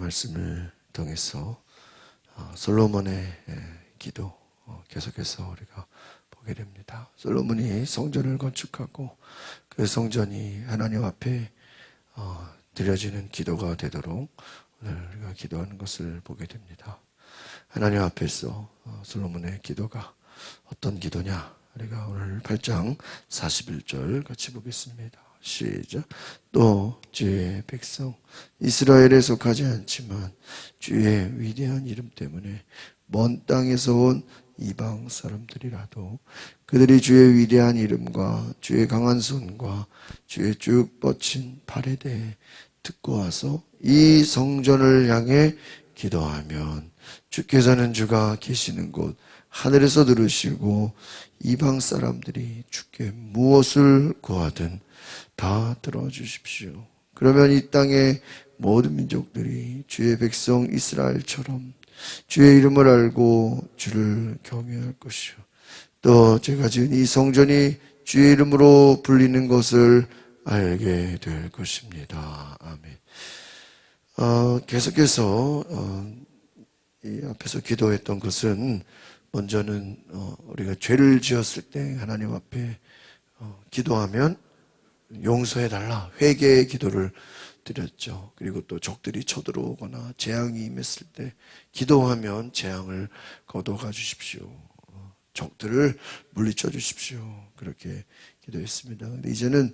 말씀을 통해서 솔로몬의 기도 계속해서 우리가 보게 됩니다. 솔로몬이 성전을 건축하고 그 성전이 하나님 앞에 드려지는 기도가 되도록 오늘 우리가 기도하는 것을 보게 됩니다. 하나님 앞에서 솔로몬의 기도가 어떤 기도냐? 우리가 오늘 8장 41절 같이 보겠습니다. 시작. 또 주의 백성 이스라엘에 속하지 않지만 주의 위대한 이름 때문에 먼 땅에서 온 이방 사람들이라도 그들이 주의 위대한 이름과 주의 강한 손과 주의 쭉 뻗친 팔에 대해 듣고 와서 이 성전을 향해 기도하면 주께서는 주가 계시는 곳 하늘에서 들으시고 이방 사람들이 주께 무엇을 구하든 다 들어주십시오. 그러면 이 땅의 모든 민족들이 주의 백성 이스라엘처럼 주의 이름을 알고 주를 경외할 것이요. 또 제가 지은 이 성전이 주의 이름으로 불리는 것을 알게 될 것입니다. 아멘. 계속해서 이 앞에서 기도했던 것은 먼저는 우리가 죄를 지었을 때 하나님 앞에 기도하면 용서해달라 회개의 기도를 드렸죠. 그리고 또 적들이 쳐들어오거나 재앙이 임했을 때 기도하면 재앙을 거둬가 주십시오. 적들을 물리쳐 주십시오. 그렇게 기도했습니다. 근데 이제는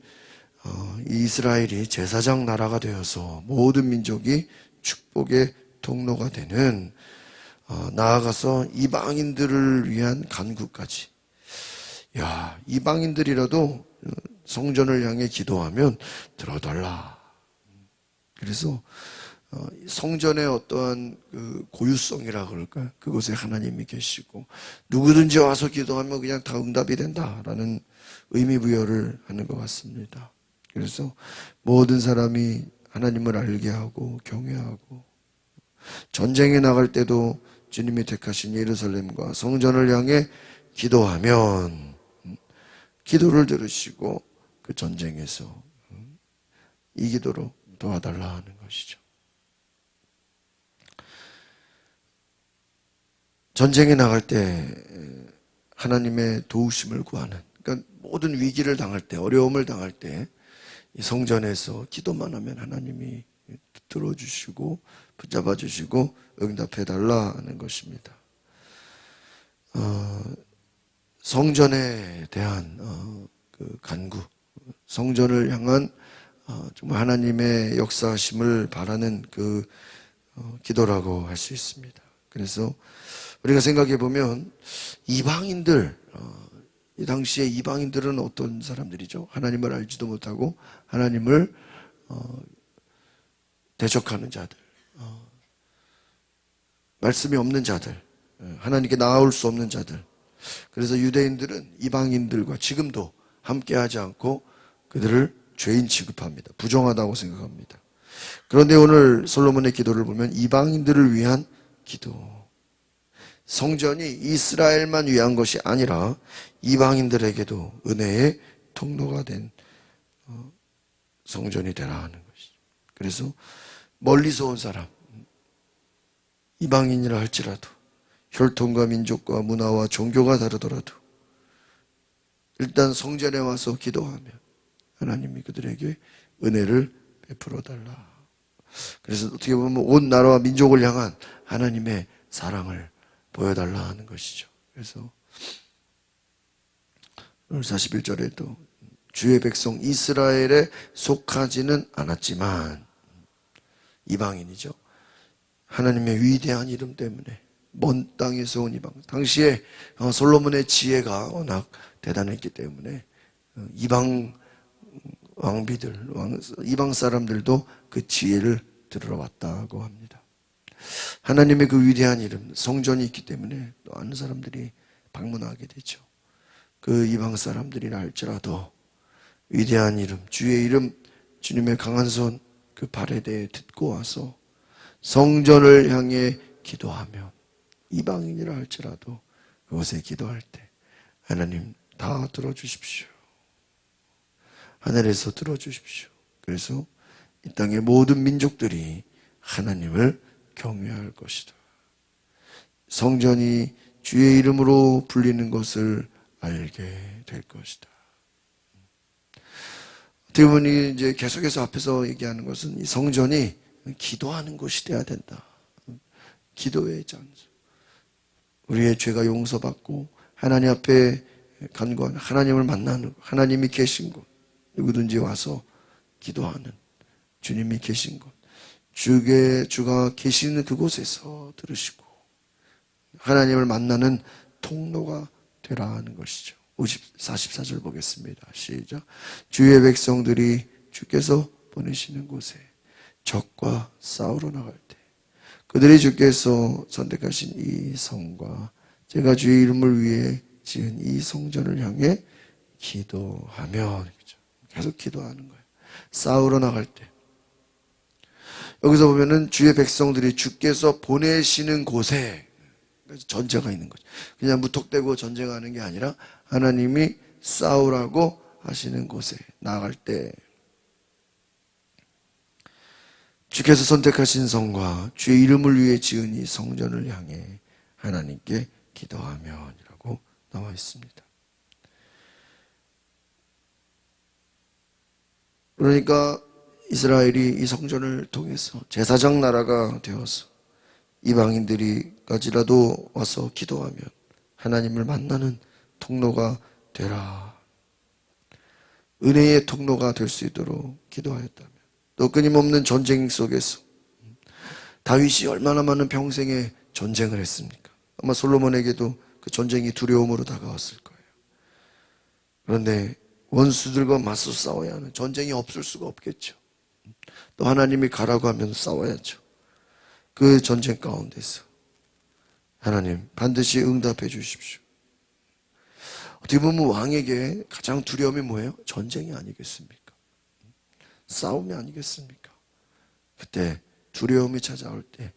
이스라엘이 제사장 나라가 되어서 모든 민족이 축복의 통로가 되는 나아가서 이방인들을 위한 간구까지. 야, 이방인들이라도 성전을 향해 기도하면 들어달라. 그래서 성전의 어떠한 그 고유성이라 그럴까? 그곳에 하나님이 계시고 누구든지 와서 기도하면 그냥 다 응답이 된다라는 의미 부여를 하는 것 같습니다. 그래서 모든 사람이 하나님을 알게 하고 경외하고 전쟁에 나갈 때도 주님이 택하신 예루살렘과 성전을 향해 기도하면 기도를 들으시고 그 전쟁에서 이기도록 도와달라 하는 것이죠. 전쟁에 나갈 때 하나님의 도우심을 구하는, 그러니까 모든 위기를 당할 때, 어려움을 당할 때 이 성전에서 기도만 하면 하나님이 들어주시고 붙잡아 주시고 응답해 달라 하는 것입니다. 성전에 대한 그 간구, 성전을 향한 정말 하나님의 역사하심을 바라는 그 기도라고 할 수 있습니다. 그래서 우리가 생각해 보면 이방인들, 이 당시에 이방인들은 어떤 사람들이죠? 하나님을 알지도 못하고 하나님을 대적하는 자들, 말씀이 없는 자들, 하나님께 나아올 수 없는 자들. 그래서 유대인들은 이방인들과 지금도 함께하지 않고 그들을 죄인 취급합니다. 부정하다고 생각합니다. 그런데 오늘 솔로몬의 기도를 보면 이방인들을 위한 기도, 성전이 이스라엘만 위한 것이 아니라 이방인들에게도 은혜의 통로가 된 성전이 되라 하는 것이죠. 그래서 멀리서 온 사람, 이방인이라 할지라도 혈통과 민족과 문화와 종교가 다르더라도 일단 성전에 와서 기도하면 하나님이 그들에게 은혜를 베풀어 달라. 그래서 어떻게 보면 온 나라와 민족을 향한 하나님의 사랑을 보여달라 하는 것이죠. 그래서 오늘 41절에도 주의 백성 이스라엘에 속하지는 않았지만 이방인이죠. 하나님의 위대한 이름 때문에 먼 땅에서 온 이방, 당시에 솔로몬의 지혜가 워낙 대단했기 때문에 이방 왕비들, 이방 사람들도 그 지혜를 들으러 왔다고 합니다. 하나님의 그 위대한 이름, 성전이 있기 때문에 또 아는 사람들이 방문하게 되죠. 그 이방 사람들이라 할지라도 위대한 이름, 주의 이름, 주님의 강한 손, 그 발에 대해 듣고 와서 성전을 향해 기도하면 이방인이라 할지라도 그곳에 기도할 때 하나님 다 들어주십시오. 하늘에서 들어주십시오. 그래서 이 땅의 모든 민족들이 하나님을 경외할 것이다. 성전이 주의 이름으로 불리는 것을 알게 될 것이다. 어떻게 보니 이제 계속해서 앞에서 얘기하는 것은 이 성전이 기도하는 곳이 돼야 된다. 기도의 장소. 우리의 죄가 용서받고 하나님 앞에 간구하는, 하나님을 만나는, 하나님이 계신 곳, 누구든지 와서 기도하는 주님이 계신 곳, 주가 계시는 그곳에서 들으시고 하나님을 만나는 통로가 되라 하는 것이죠. 44절 보겠습니다. 시작. 주의 백성들이 주께서 보내시는 곳에 적과 싸우러 나갈 때 그들이 주께서 선택하신 이 성과 제가 주의 이름을 위해 지은 이 성전을 향해 기도하면, 계속 기도하는 거예요. 싸우러 나갈 때. 여기서 보면은 주의 백성들이 주께서 보내시는 곳에 전제가 있는 거죠. 그냥 무턱대고 전쟁하는 게 아니라 하나님이 싸우라고 하시는 곳에 나갈 때 주께서 선택하신 성과 주의 이름을 위해 지은 이 성전을 향해 하나님께 기도하면이라고 나와 있습니다. 그러니까 이스라엘이 이 성전을 통해서 제사장 나라가 되어서 이방인들이까지라도 와서 기도하면 하나님을 만나는 통로가 되라. 은혜의 통로가 될 수 있도록 기도하였다면, 또 끊임없는 전쟁 속에서 다윗이 얼마나 많은 평생에 전쟁을 했습니까? 아마 솔로몬에게도 그 전쟁이 두려움으로 다가왔을 거예요. 그런데 원수들과 맞서 싸워야 하는, 전쟁이 없을 수가 없겠죠. 또 하나님이 가라고 하면 싸워야죠. 그 전쟁 가운데서 하나님 반드시 응답해 주십시오. 어떻게 보면 왕에게 가장 두려움이 뭐예요? 전쟁이 아니겠습니까? 싸움이 아니겠습니까? 그때 두려움이 찾아올 때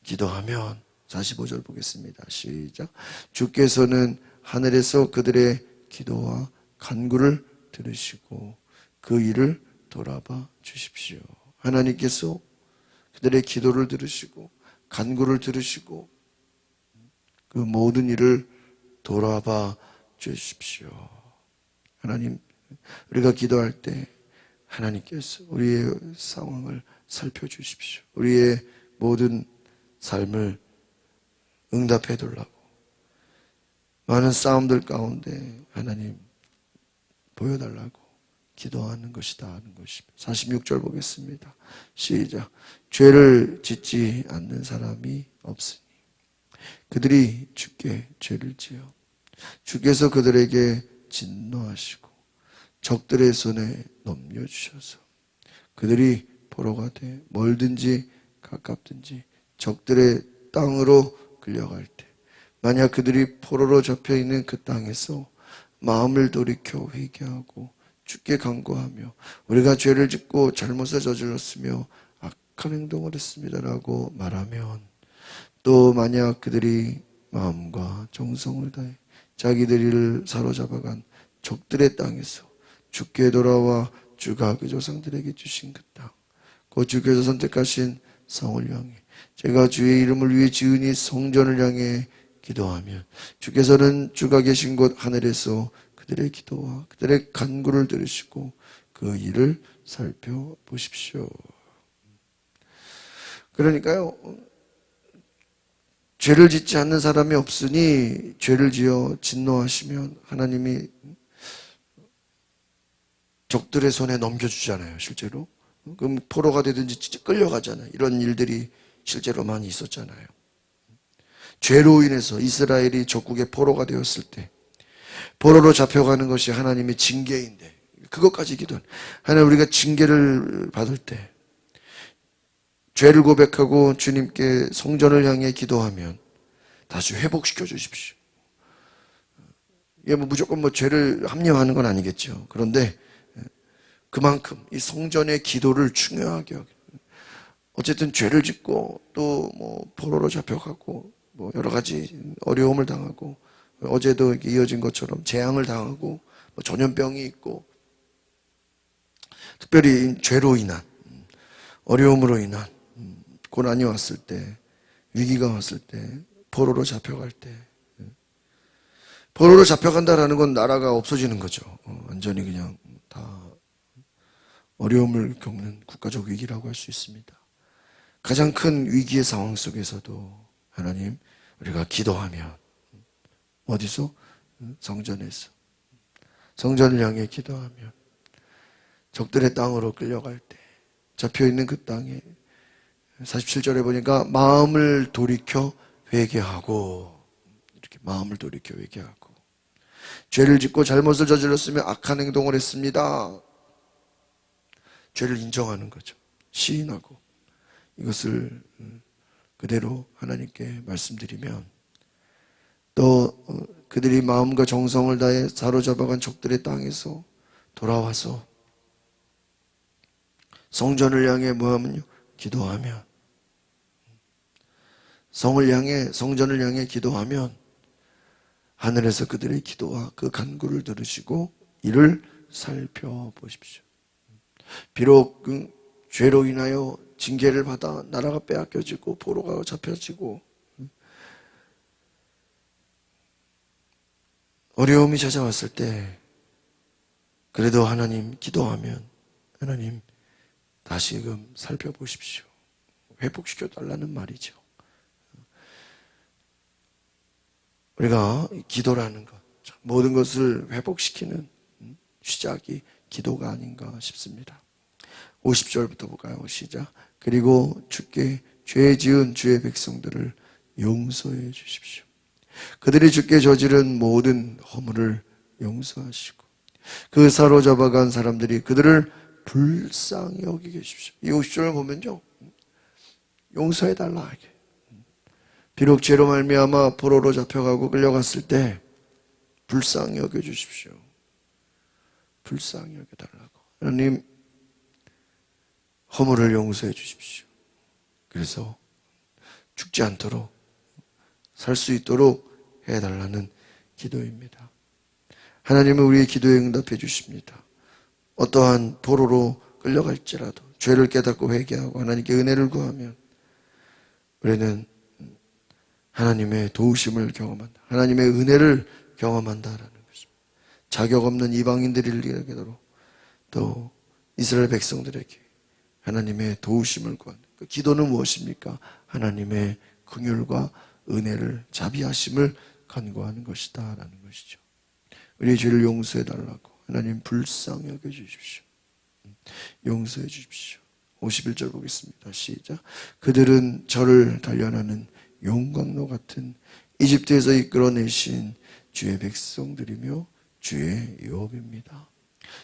기도하면, 45절 보겠습니다. 시작. 주께서는 하늘에서 그들의 기도와 간구를 들으시고 그 일을 돌아봐 주십시오. 하나님께서 그들의 기도를 들으시고 간구를 들으시고 그 모든 일을 돌아봐 주십시오. 하나님, 우리가 기도할 때 하나님께서 우리의 상황을 살펴주십시오. 우리의 모든 삶을 응답해 달라고. 많은 싸움들 가운데 하나님 보여달라고 기도하는 것이다 하는 것입니다. 46절 보겠습니다. 시작. 죄를 짓지 않는 사람이 없으니 그들이 주께 죄를 지어 주께서 그들에게 진노하시고 적들의 손에 넘겨주셔서 그들이 포로가 돼 멀든지 가깝든지 적들의 땅으로 끌려갈 때, 만약 그들이 포로로 잡혀있는 그 땅에서 마음을 돌이켜 회개하고 주께 간구하며 우리가 죄를 짓고 잘못을 저질렀으며 악한 행동을 했습니다라고 말하면, 또 만약 그들이 마음과 정성을 다해 자기들을 사로잡아간 적들의 땅에서 주께 돌아와 주가 그 조상들에게 주신 그 땅, 곧 주께서 선택하신 성을 향해 제가 주의 이름을 위해 지은 이 성전을 향해 기도하면 주께서는 주가 계신 곳 하늘에서 그들의 기도와 그들의 간구를 들으시고 그 일을 살펴보십시오. 그러니까요, 죄를 짓지 않는 사람이 없으니 죄를 지어 진노하시면 하나님이 적들의 손에 넘겨주잖아요, 실제로. 그럼 포로가 되든지 끌려가잖아요. 이런 일들이 실제로 많이 있었잖아요. 죄로 인해서 이스라엘이 적국의 포로가 되었을 때 포로로 잡혀가는 것이 하나님의 징계인데, 그것까지 기도한 하나님, 우리가 징계를 받을 때 죄를 고백하고 주님께 성전을 향해 기도하면 다시 회복시켜 주십시오. 이게 무조건 죄를 합리화하는 건 아니겠죠. 그런데 그만큼 이 성전의 기도를 중요하게 하고, 어쨌든 죄를 짓고 또 포로로 잡혀가고 여러 가지 어려움을 당하고, 어제도 이어진 것처럼 재앙을 당하고 전염병이 있고, 특별히 죄로 인한 어려움으로 인한 고난이 왔을 때, 위기가 왔을 때, 포로로 잡혀갈 때, 포로로 잡혀간다라는 건 나라가 없어지는 거죠. 완전히 그냥 다 어려움을 겪는 국가적 위기라고 할 수 있습니다. 가장 큰 위기의 상황 속에서도 하나님, 우리가 기도하면, 어디서? 성전에서. 성전을 향해 기도하면, 적들의 땅으로 끌려갈 때, 잡혀있는 그 땅에 47절에 보니까 마음을 돌이켜 회개하고, 이렇게 마음을 돌이켜 회개하고, 죄를 짓고 잘못을 저질렀으며 악한 행동을 했습니다. 죄를 인정하는 거죠. 시인하고 이것을 그대로 하나님께 말씀드리면, 또 그들이 마음과 정성을 다해 사로잡아간 적들의 땅에서 돌아와서 성전을 향해 뭐하면요? 기도하면, 성전을 향해 기도하면 하늘에서 그들의 기도와 그 간구를 들으시고 이를 살펴보십시오. 비록 그 죄로 인하여 징계를 받아 나라가 빼앗겨지고 포로가 잡혀지고 어려움이 찾아왔을 때, 그래도 하나님 기도하면 하나님 다시금 살펴보십시오. 회복시켜 달라는 말이죠. 우리가 기도라는 것, 모든 것을 회복시키는 시작이 기도가 아닌가 싶습니다. 50절부터 볼까요? 시작. 그리고 주께 죄 지은 주의 백성들을 용서해 주십시오. 그들이 주께 저지른 모든 허물을 용서하시고 그 사로잡아간 사람들이 그들을 불쌍히 여기게 해주십시오. 이 50절을 보면요, 용서해달라. 비록 죄로 말미암아 포로로 잡혀가고 끌려갔을 때 불쌍히 여겨주십시오. 불쌍히 여겨달라고. 하나님, 허물을 용서해 주십시오. 그래서 죽지 않도록, 살 수 있도록 해달라는 기도입니다. 하나님은 우리의 기도에 응답해 주십니다. 어떠한 포로로 끌려갈지라도 죄를 깨닫고 회개하고 하나님께 은혜를 구하면 우리는 하나님의 도우심을 경험한다, 하나님의 은혜를 경험한다라는 것입니다. 자격 없는 이방인들에게도 또 이스라엘 백성들에게 하나님의 도우심을 구하는 그 기도는 무엇입니까? 하나님의 긍휼과 은혜를, 자비하심을 간구하는 것이다 라는 것이죠. 우리의 죄를 용서해 달라고, 하나님 불쌍히 여겨 주십시오. 용서해 주십시오. 51절 보겠습니다. 시작. 그들은 저를 단련하는 용광로 같은 이집트에서 이끌어내신 주의 백성들이며 주의 유업입니다.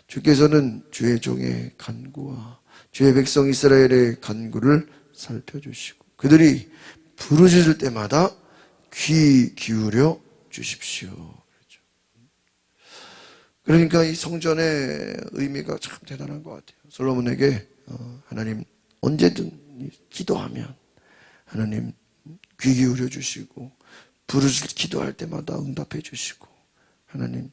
주께서는 주의 종의 간구와 주의 백성 이스라엘의 간구를 살펴주시고 그들이 부르짖을 때마다 귀 기울여 주십시오. 그러니까 이 성전의 의미가 참 대단한 것 같아요. 솔로몬에게 하나님 언제든 기도하면 하나님 귀 기울여 주시고 부르짖 기도할 때마다 응답해 주시고 하나님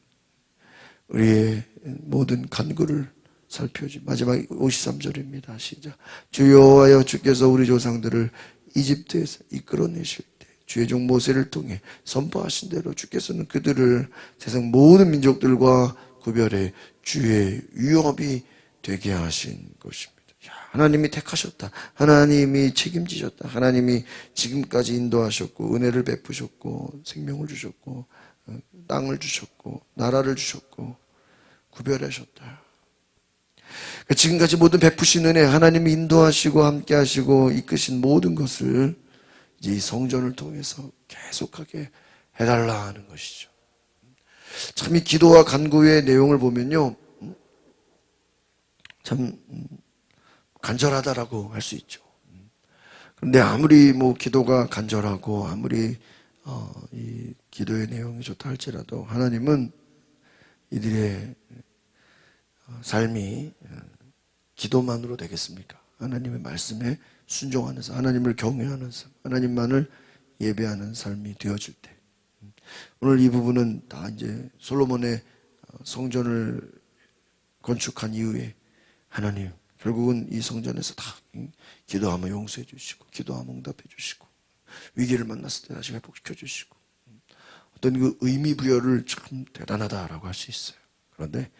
우리의 모든 간구를 살펴주. 마지막 53절입니다. 시작. 주 여호와여, 주께서 우리 조상들을 이집트에서 이끌어내실 때 주의 종 모세를 통해 선포하신 대로 주께서는 그들을 세상 모든 민족들과 구별해 주의 유업이 되게 하신 것입니다. 하나님이 택하셨다. 하나님이 책임지셨다. 하나님이 지금까지 인도하셨고 은혜를 베푸셨고 생명을 주셨고 땅을 주셨고 나라를 주셨고 구별하셨다. 지금까지 모든 베푸신 은혜, 하나님이 인도하시고 함께 하시고 이끄신 모든 것을 이제 이 성전을 통해서 계속하게 해달라 하는 것이죠. 참 이 기도와 간구의 내용을 보면요, 참 간절하다라고 할 수 있죠. 그런데 아무리 뭐 기도가 간절하고 아무리 이 기도의 내용이 좋다 할지라도 하나님은 이들의 삶이 기도만으로 되겠습니까? 하나님의 말씀에 순종하는 삶, 하나님을 경외하는 삶, 하나님만을 예배하는 삶이 되어질 때, 오늘 이 부분은 다 이제 솔로몬의 성전을 건축한 이후에 하나님 결국은 이 성전에서 다 기도하면 용서해 주시고, 기도하면 응답해 주시고, 위기를 만났을 때 다시 회복시켜 주시고, 어떤 그 의미 부여를 참 대단하다라고 할 수 있어요. 그런데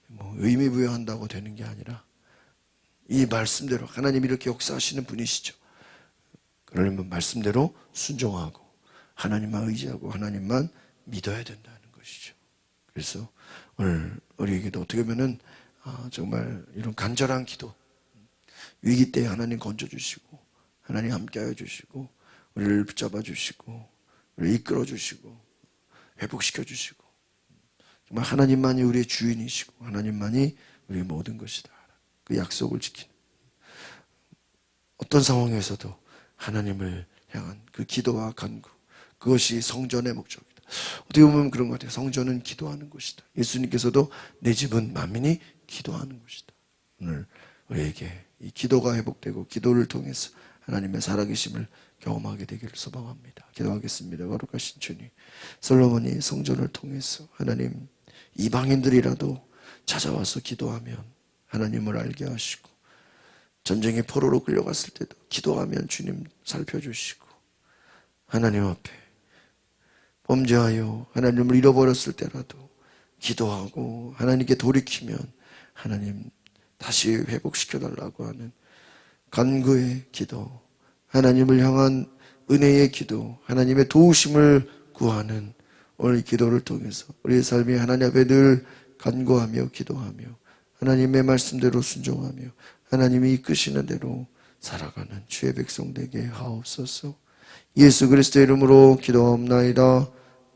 뭐 의미 부여한다고 되는 게 아니라 이 말씀대로 하나님이 이렇게 역사하시는 분이시죠. 그러려면 말씀대로 순종하고 하나님만 의지하고 하나님만 믿어야 된다는 것이죠. 그래서 오늘 우리에게도 어떻게 보면은 정말 이런 간절한 기도, 위기 때 하나님 건져주시고 하나님 함께하여 주시고 우리를 붙잡아 주시고 우리를 이끌어 주시고 회복시켜 주시고, 정말 하나님만이 우리의 주인이시고 하나님만이 우리의 모든 것이다, 그 약속을 지키는, 어떤 상황에서도 하나님을 향한 그 기도와 간구, 그것이 성전의 목적이다. 어떻게 보면 그런 것 같아요. 성전은 기도하는 곳이다. 예수님께서도 내 집은 만민이 기도하는 곳이다. 오늘 우리에게 이 기도가 회복되고 기도를 통해서 하나님의 살아계심을 경험하게 되기를 소망합니다. 기도하겠습니다. 거룩하신 주님, 솔로몬이 성전을 통해서 하나님 이방인들이라도 찾아와서 기도하면 하나님을 알게 하시고, 전쟁의 포로로 끌려갔을 때도 기도하면 주님 살펴주시고, 하나님 앞에 범죄하여 하나님을 잃어버렸을 때라도 기도하고 하나님께 돌이키면 하나님 다시 회복시켜달라고 하는 간구의 기도, 하나님을 향한 은혜의 기도, 하나님의 도우심을 구하는 오늘 기도를 통해서 우리의 삶이 하나님 앞에 늘 간구하며 기도하며 하나님의 말씀대로 순종하며 하나님이 이끄시는 대로 살아가는 주의 백성 되게 하옵소서. 예수 그리스도의 이름으로 기도하옵나이다.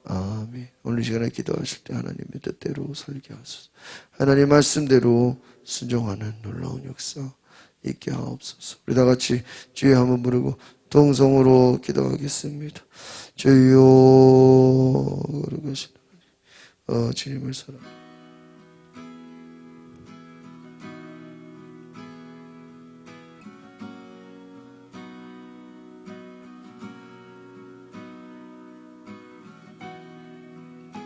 아멘. 오늘 이 시간에 기도하실 때 하나님의 뜻대로 살게 하소서. 하나님 말씀대로 순종하는 놀라운 역사 있게 하옵소서. 우리 다 같이 주의 한번 부르고 동성으로 기도하겠습니다. 주여, 거룩하신 주님을 사랑합니다.